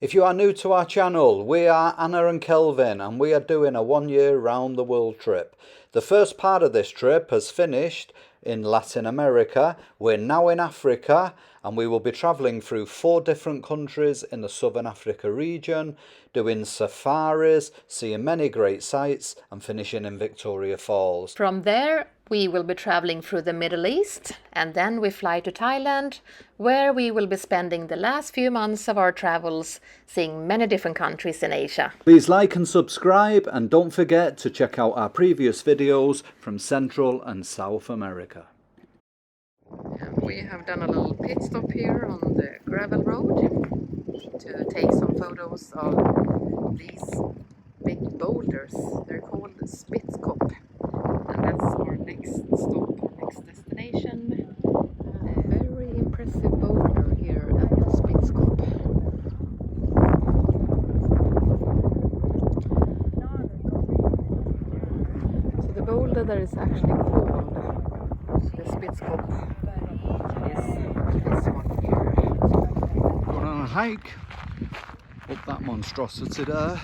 If you are new to our channel, we are Anna and Kelvin and we are doing a 1-year round the world trip. The first part of this trip has finished in Latin America. We're now in Africa and we will be travelling through 4 different countries in the Southern Africa region, doing safaris, seeing many great sights and finishing in Victoria Falls. From there we will be traveling through the Middle East and then we fly to Thailand, where we will be spending the last few months of our travels seeing many different countries in Asia. Please like and subscribe and don't forget to check out our previous videos from Central and South America. And we have done a little pit stop here on the gravel road to take some photos of these big boulders. They're called Spitzkop. And that's our next stop, our next destination. A very impressive boulder here at Spitzkop. So the boulder that is actually called the Spitzkop is this one here. Going on a hike up that monstrosity there.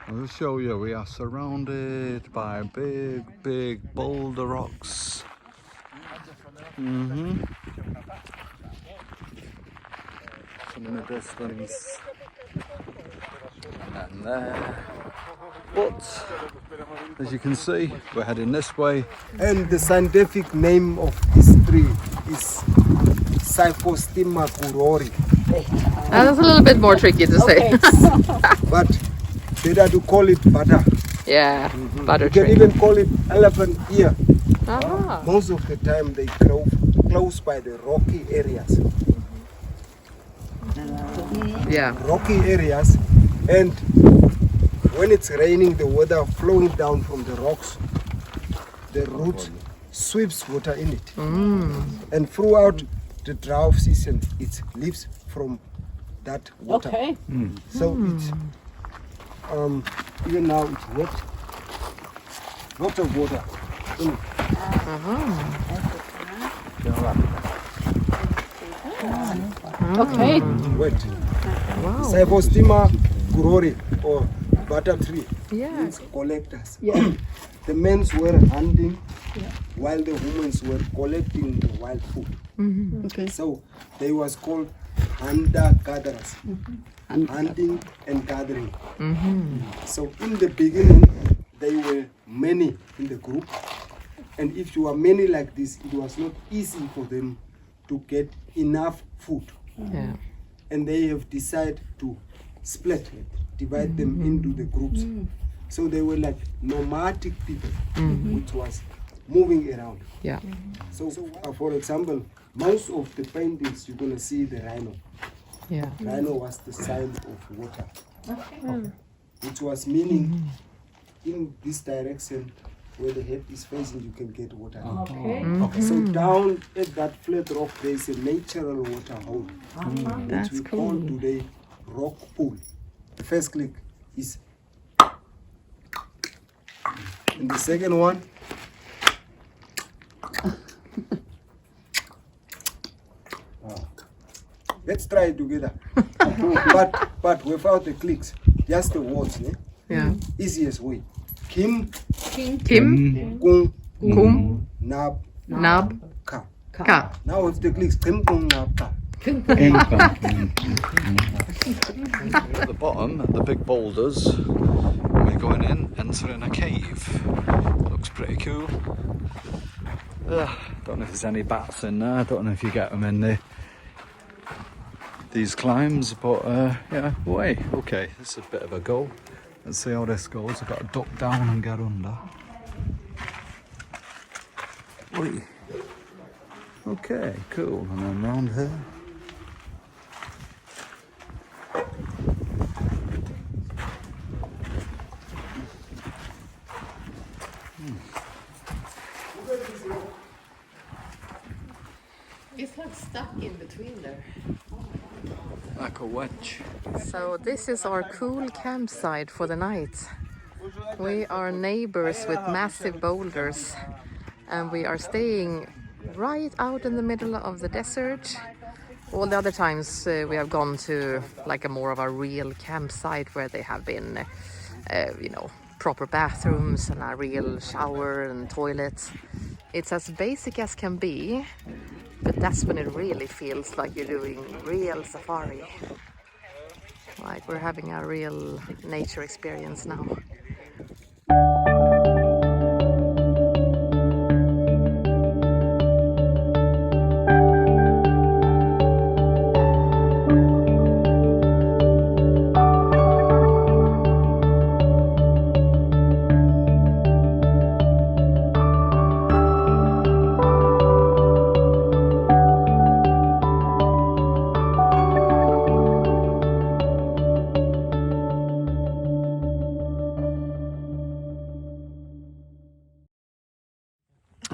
I'll show you, we are surrounded by big boulder rocks. From the distance. And then there. But, as you can see, we're heading this way. And the scientific name of this tree is Cyphostima kurori. That's a little bit more tricky to say. But better to call it butter. Yeah, butter You can tree. even call it elephant ear. Ah. Most of the time they grow close by the rocky areas. Yeah. Rocky areas, and when it's raining, the water flowing down from the rocks, the root sweeps water in it. And throughout the drought season, it lives from that water. Okay. So it's even now it's wet. Lots of water in it. Okay. Wet. Wow. Cyphostima kurori, or butter tree. Yeah. It's collectors. Yeah. The men were hunting while the women were collecting the wild food. Okay. So they was called hunter-gatherers. Hunting and gathering. So in the beginning, they were many in the group. And if you were many like this, it was not easy for them to get enough food. Yeah. And they have decided to split, divide them into the groups. So they were like nomadic people, which was moving around. Yeah. So for example, most of the paintings you're gonna see the rhino. Yeah. Rhino was the sign of water, which was meaning in this direction where the head is facing, you can get water. Okay. So down at that flat rock, there is a natural water hole, which That's we call cool. today rock pool. The first click is, and the second one, let's try it together. but without the clicks, just the words. Yeah. Easiest way. Kim, Kim, kung, kum, nab, nab, ka. ka. Now with the clicks, kim, kung, nab, ka. At the bottom, the big boulders, we're going in, entering a cave. Looks pretty cool. Don't know if there's any bats in there, don't know if you get them in these climbs, but yeah, away. Okay, this is a bit of a go. Let's see how this goes. I've got to duck down and get under. Oi. Okay, cool. And then round here. It's like stuck in between there. Like a wedge. So this is our cool campsite for the night. We are neighbors with massive boulders and we are staying right out in the middle of the desert All the other times we have gone to like a more of a real campsite where they have been, you know, proper bathrooms and a real shower and toilet. It's as basic as can be, but that's when it really feels like you're doing real safari. Like we're having a real nature experience now.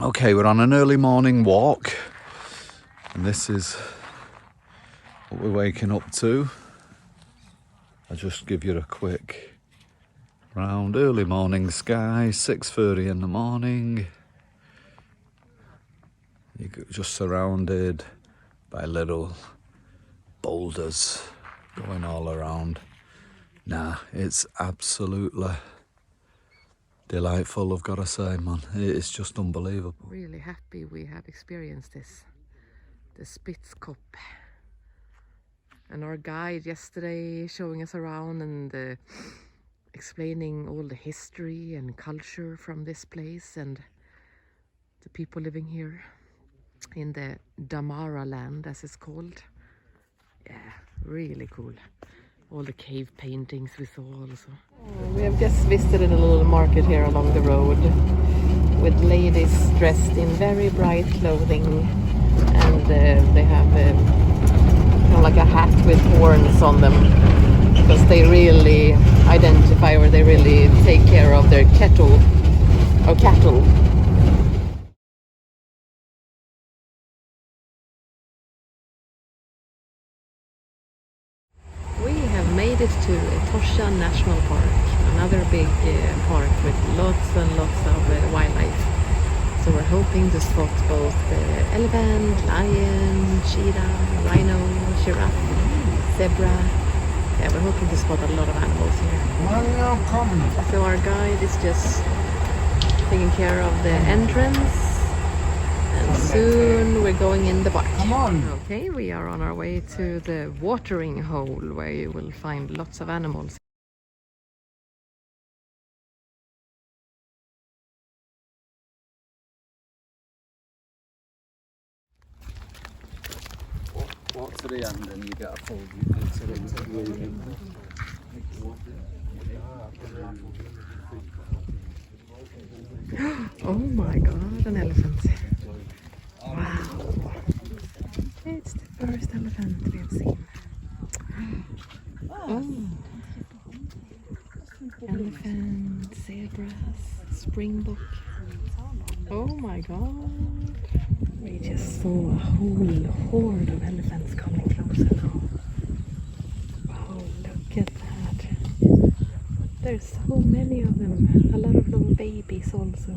Okay, we're on an early morning walk, and this is what we're waking up to. I'll just give you a quick round. Early morning sky, 6:30 in the morning. You're just surrounded by little boulders going all around. Nah, it's absolutely delightful, I've got to say, man. It's just unbelievable. Really happy we have experienced this, the Spitzkop. And our guide yesterday showing us around and explaining all the history and culture from this place and the people living here in the Damara land, as it's called. Yeah, really cool. All the cave paintings we saw also. We have just visited a little market here along the road with ladies dressed in very bright clothing, and they have kind of like a hat with horns on them because they really identify, or they really take care of their cattle. We have made it to Etosha National Park, another big park with lots and lots of wildlife. So we're hoping to spot both elephant, lion, cheetah, rhino, giraffe, zebra. Yeah, we're hoping to spot a lot of animals here. So our guide is just taking care of the entrance. And soon we're going in the park. Come on! Okay, we are on our way to the watering hole where you will find lots of animals. Walk to the end and you get a full view. Oh my god, an elephant. Wow. It's the first elephant we have seen. Oh. Elephant, zebras, springbok. Oh my god. We just saw a whole horde of elephants coming closer now. Wow, look at that. There's so many of them. A lot of little babies also.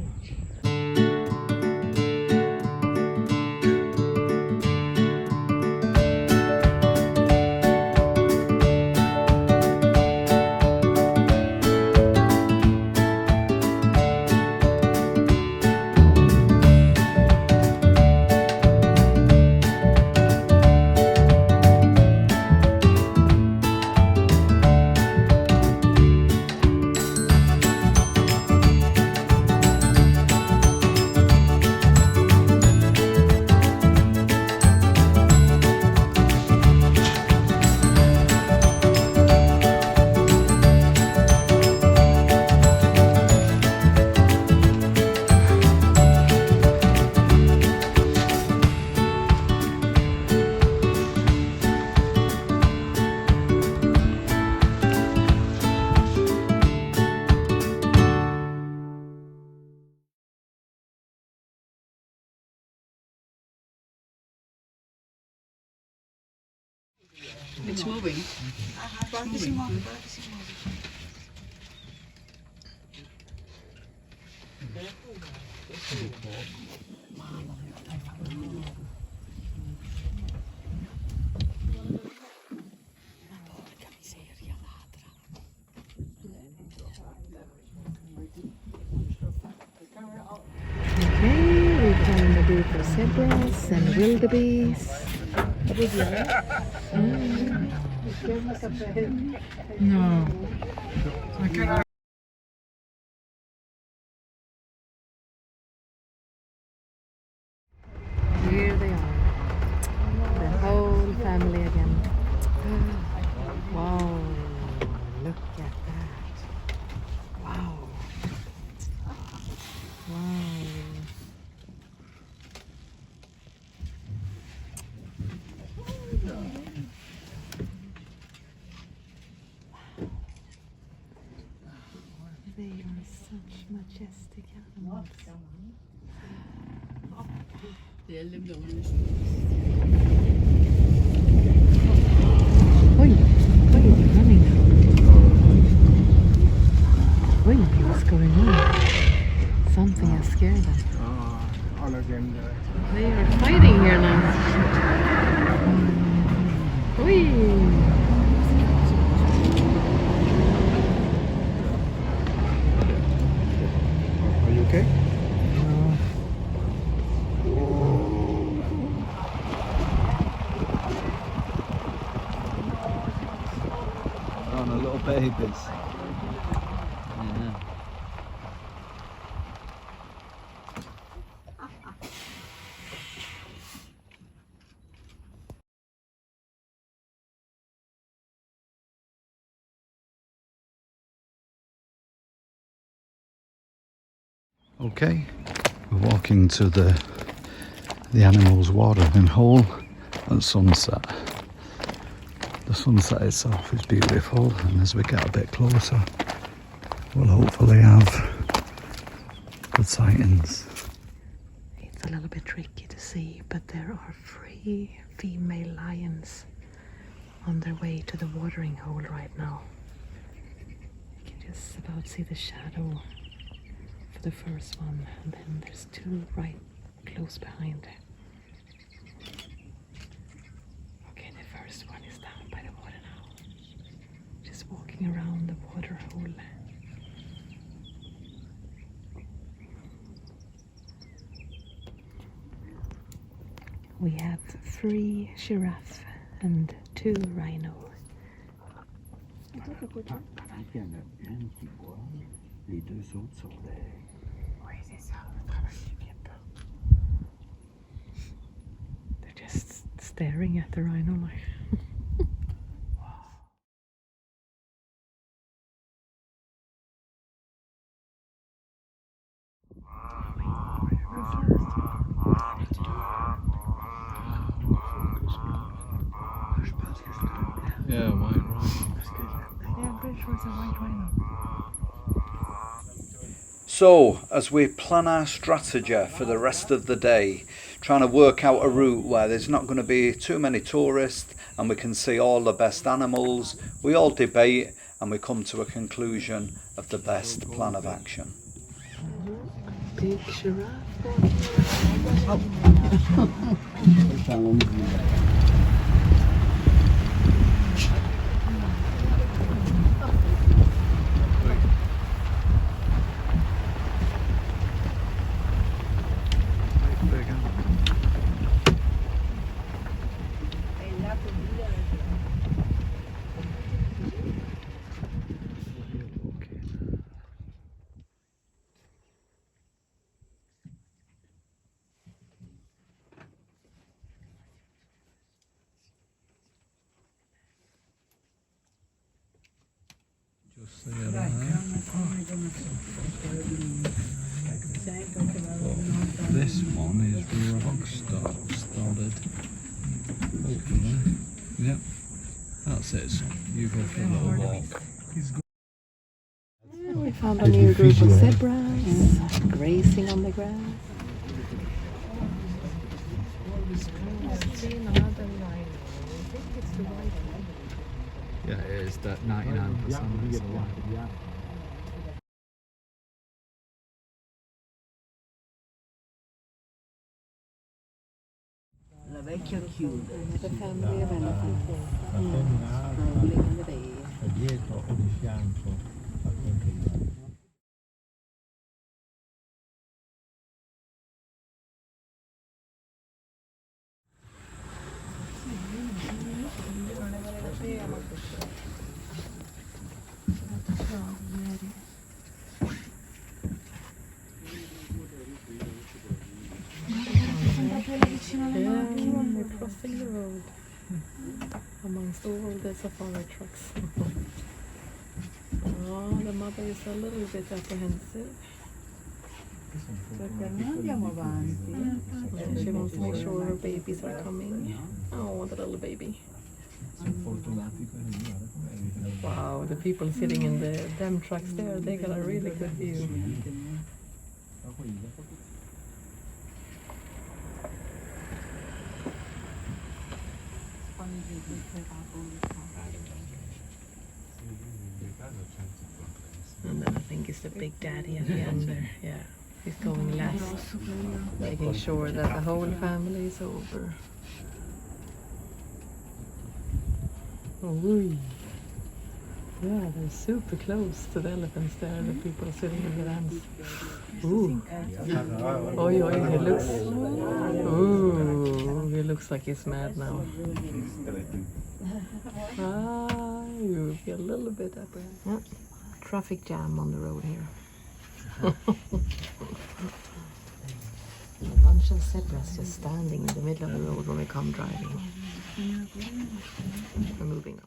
It's moving. be for zebras and wildebeest. No. Here they are. The whole family again. Wow. Look at that. Wow. Wow. They are such majestic animals. Oi, they're running now. Oi, what's going on? Something has scared them. They are fighting here now. Oi! Are you okay? Oh, and the little babies. Okay, we're walking to the animals' watering hole at sunset. The sunset itself is beautiful, and as we get a bit closer, we'll hopefully have good sightings. It's a little bit tricky to see, but there are 3 female lions on their way to the watering hole right now. You can just about see the shadow for the first one, and then there's 2 right close behind. Okay, the first one is down by the water now, just walking around the water hole. We have 3 giraffe and 2 rhino. They're just staring at the rhino like. Yeah, white rhino. Yeah, I'm pretty sure it's a white rhino. So, as we plan our strategy for the rest of the day, trying to work out a route where there's not going to be too many tourists and we can see all the best animals, we all debate and we come to a conclusion of the best plan of action. Big giraffe. Just there, this one is rock studded. Hopefully. Yep. That's it, son. You go for a little walk. We found a new group of zebras grazing on the grass. Yeah, it is that 99%. La vecchia chiude. The family of elephants Strolling in the bay. Dietro o di fianco al contenuto. safari trucks. Oh, the mother is a little bit apprehensive. Andiamo avanti. She wants to make sure her babies are coming. Oh, the little baby. Wow, the people sitting in them trucks there, they got a really good view. And then I think it's the big daddy at the end there. Yeah, he's going last, making sure that the whole family is over. Ooh. Yeah, they're super close to the elephants there, the people sitting in the vans. Ooh. Oi, oi, he looks... Ooh, he looks like he's mad now. Ah, you feel a little bit apprehensive. Yeah. Traffic jam on the road here. A bunch of zebras just standing in the middle of the road when we come driving. We're moving on.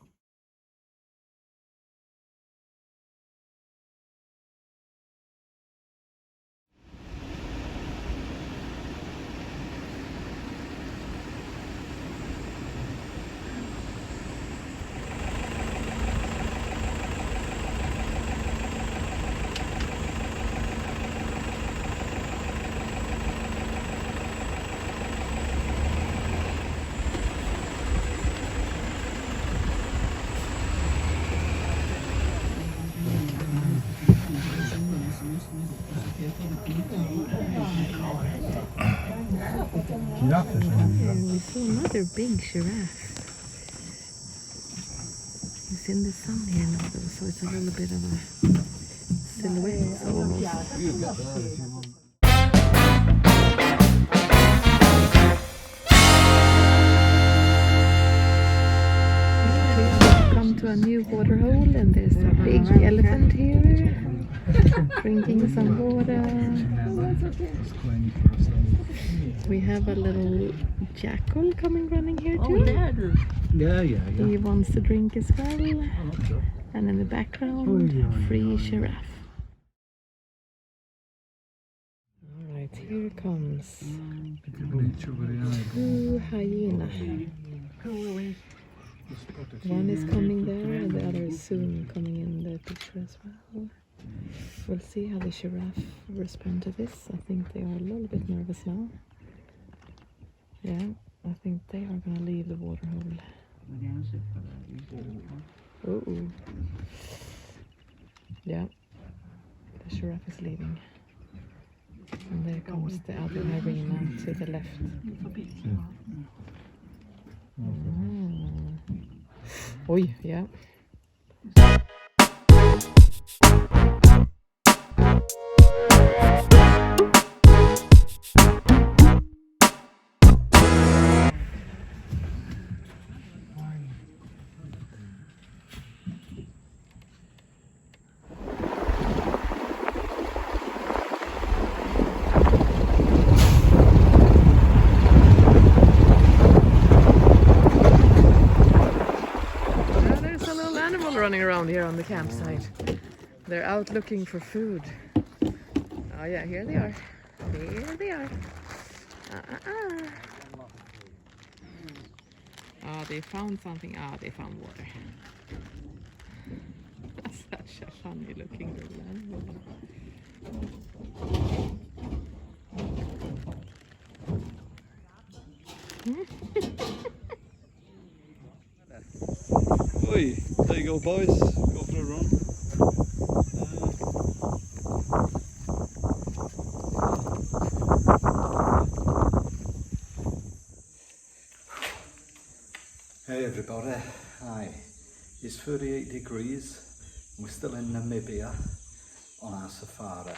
And we saw another big giraffe. It's in the sun here now though, so it's a little bit of a silhouette almost. We've come to a new water hole and there's a big elephant here drinking some water. We have a little jackal coming running here too. Yeah. He wants to drink as well. And in the background, free giraffe. Alright, here comes two hyena. One is coming there and the other is soon coming in the picture as well. We'll see how the giraffe respond to this. I think they are a little bit nervous now. Yeah, I think they are gonna leave the water hole. Uh-oh. Yeah, the giraffe is leaving. And there comes the other hyena to the left. Oi, yeah. Running around here on the campsite. They're out looking for food. Oh yeah, here they are. Here they are. Oh, they found something. Ah, they found water. That's such a funny looking little animal. Oi, there you go boys, go for a run. Hey everybody, hi. It's 38 degrees. We're still in Namibia on our safari.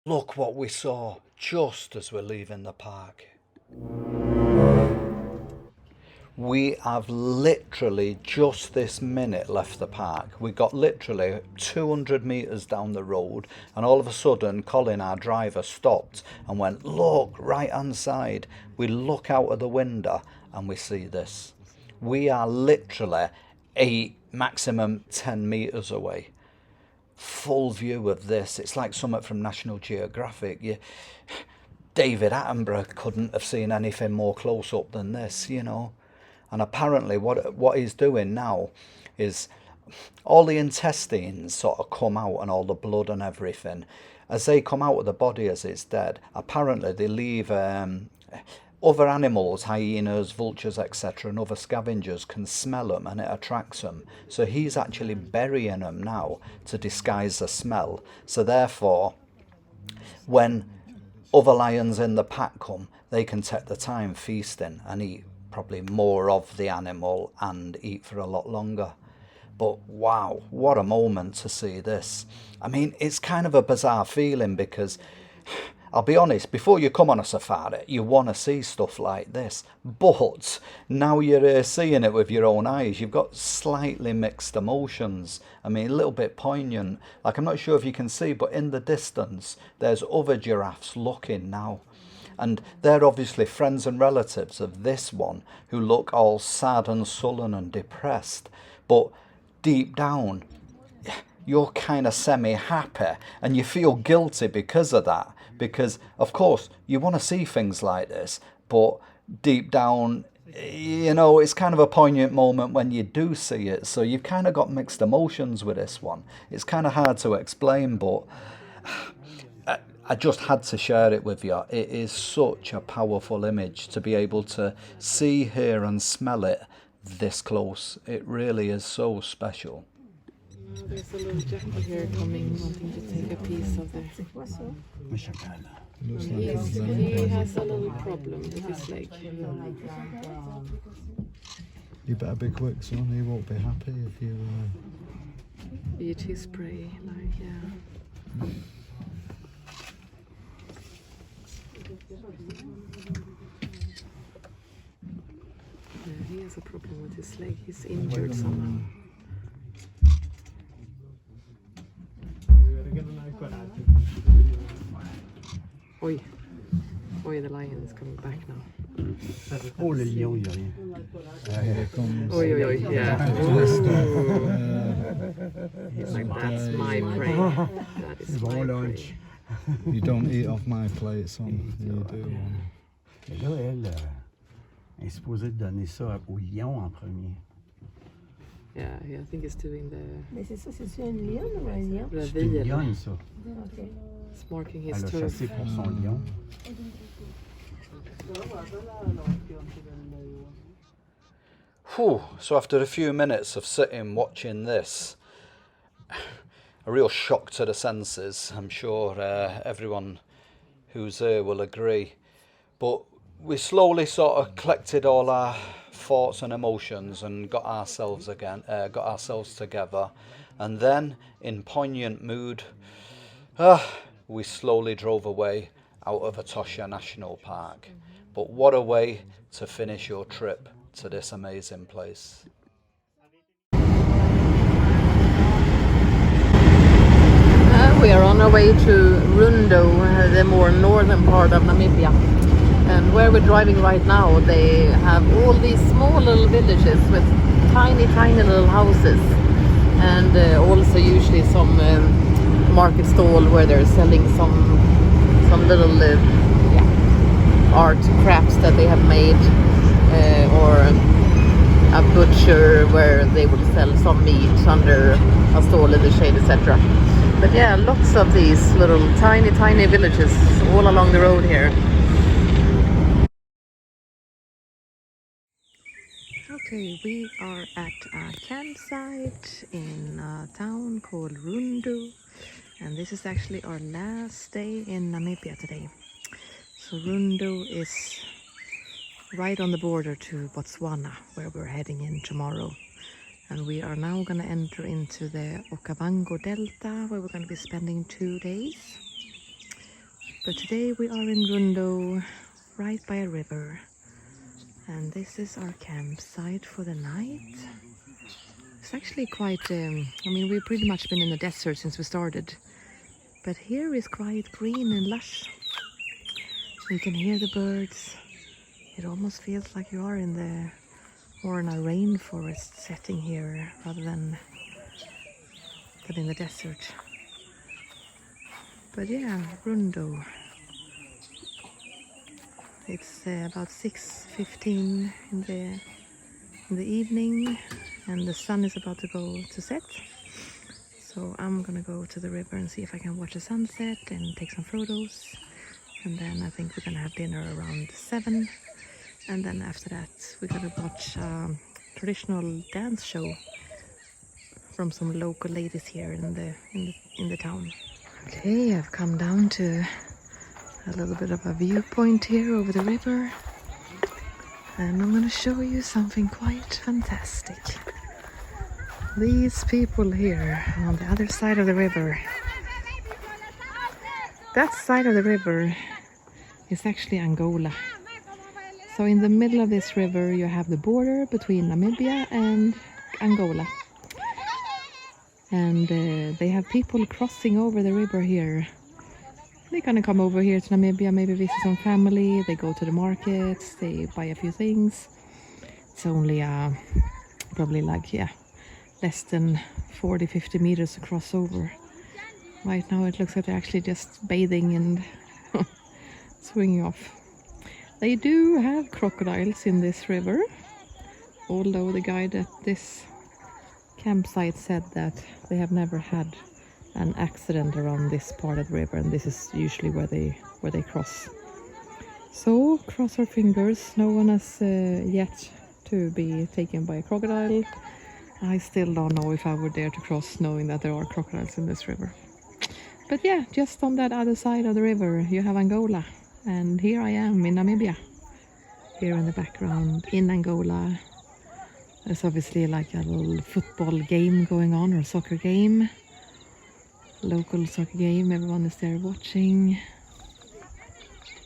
Look what we saw just as we're leaving the park. We have literally just this minute left the park. We got literally 200 metres down the road, and all of a sudden Colin, our driver, stopped and went, look, right hand side. We look out of the window and we see this. We are literally 8, maximum 10 metres away. Full view of this. It's like something from National Geographic. David Attenborough couldn't have seen anything more close up than this, you know. And apparently what he's doing now is all the intestines sort of come out and all the blood and everything. As they come out of the body as it's dead, apparently they leave other animals, hyenas, vultures, etc., and other scavengers can smell them and it attracts them. So he's actually burying them now to disguise the smell. So therefore, when other lions in the pack come, they can take the time feasting and eat probably more of the animal and eat for a lot longer. But wow, what a moment to see this. I mean, it's kind of a bizarre feeling because, I'll be honest, before you come on a safari, you want to see stuff like this. But now you're seeing it with your own eyes, you've got slightly mixed emotions. I mean, a little bit poignant. Like, I'm not sure if you can see, but in the distance, there's other giraffes looking now. And they're obviously friends and relatives of this one who look all sad and sullen and depressed. But deep down, you're kind of semi-happy and you feel guilty because of that. Because, of course, you want to see things like this, but deep down, you know, it's kind of a poignant moment when you do see it. So you've kind of got mixed emotions with this one. It's kind of hard to explain, but I just had to share it with you. It is such a powerful image to be able to see, hear and smell it this close. It really is so special. There's a little jackal here coming, wanting to take a piece of the... He has a little problem with his leg. You better be quick, son. He won't be happy if you... Eat his prey, like, yeah. Yeah, he has a problem with his leg. He's injured somehow. Oi. Oi, the lion is coming back now. Oh, le lion, il n'y a rien. Here comes... Oi, oi, oi, yeah. He's like, that's my prey. That is my prey. You don't eat off my plate, son. You do. Et là, elle est supposée donner ça au lion en premier. Yeah, I think he's doing the... Mais c'est ça, c'est un lion ou un lion? C'est une lionne, ça. Ok. It's marking his Elle a turf. chassé pour son lion. Whew. So after a few minutes of sitting watching this, a real shock to the senses. I'm sure everyone who's here will agree. But we slowly sort of collected all our thoughts and emotions and got ourselves together. And then, in poignant mood, we slowly drove away out of Etosha National Park. But what a way to finish your trip to this amazing place. We are on our way to Rundo, the more northern part of Namibia. And where we're driving right now, they have all these small little villages with tiny, tiny little houses. And also usually some market stall where they're selling some little art crafts that they have made, or a butcher where they will sell some meat under a stall in the shade, etc. But yeah, lots of these little tiny, tiny villages all along the road here. Okay, we are at a campsite in a town called Rundo, and this is actually our last day in Namibia today. So Rundo is right on the border to Botswana, where we're heading in tomorrow. And we are now going to enter into the Okavango Delta, where we're going to be spending 2 days. But today we are in Rundo, right by a river. And this is our campsite for the night. It's actually quite, I mean, we've pretty much been in the desert since we started. But here is quite green and lush. You can hear the birds. It almost feels like you are in a rainforest setting here rather than in the desert. But yeah, Rundo. It's about 6:15 in the evening, and the sun is about to go to set. So I'm gonna go to the river and see if I can watch the sunset and take some photos. And then I think we're gonna have dinner around 7. And then after that, we're gonna watch a traditional dance show from some local ladies here in the town. Okay, I've come down to a little bit of a viewpoint here over the river, and I'm gonna show you something quite fantastic. These people here on the other side of the river. That side of the river is actually Angola. So in the middle of this river you have the border between Namibia and Angola. And they have people crossing over the river here. They're gonna come over here to Namibia, maybe visit some family, they go to the markets, they buy a few things. It's only probably like, yeah, less than 40-50 meters to cross over. Right now it looks like they're actually just bathing and swinging off. They do have crocodiles in this river, although the guide at this campsite said that they have never had an accident around this part of the river, and this is usually where they cross. So cross our fingers, no one has yet to be taken by a crocodile. I still don't know if I would dare to cross knowing that there are crocodiles in this river. But yeah, just on that other side of the river you have Angola, and here I am in Namibia. Here in the background in Angola there's obviously like a little football game going on, or soccer game. Local soccer game, everyone is there watching.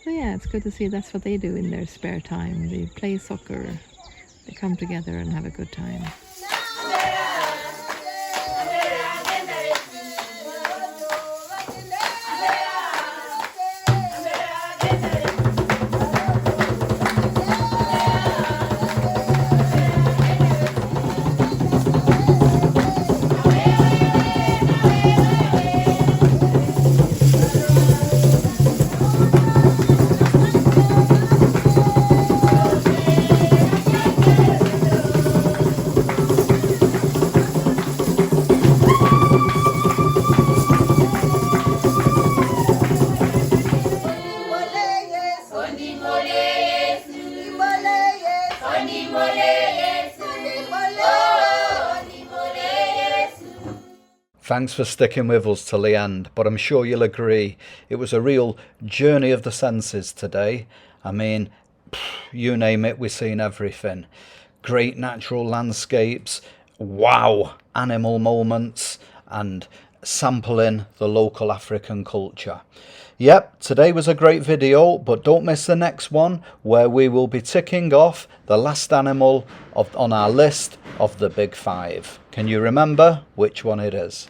So yeah, it's good to see that's what they do in their spare time. They play soccer, they come together and have a good time. Thanks for sticking with us till the end, but I'm sure you'll agree it was a real journey of the senses today. I mean, you name it, we've seen everything. Great natural landscapes, wow, animal moments, and sampling the local African culture. Yep, today was a great video, but don't miss the next one where we will be ticking off the last animal on our list of the big 5. Can you remember which one it is?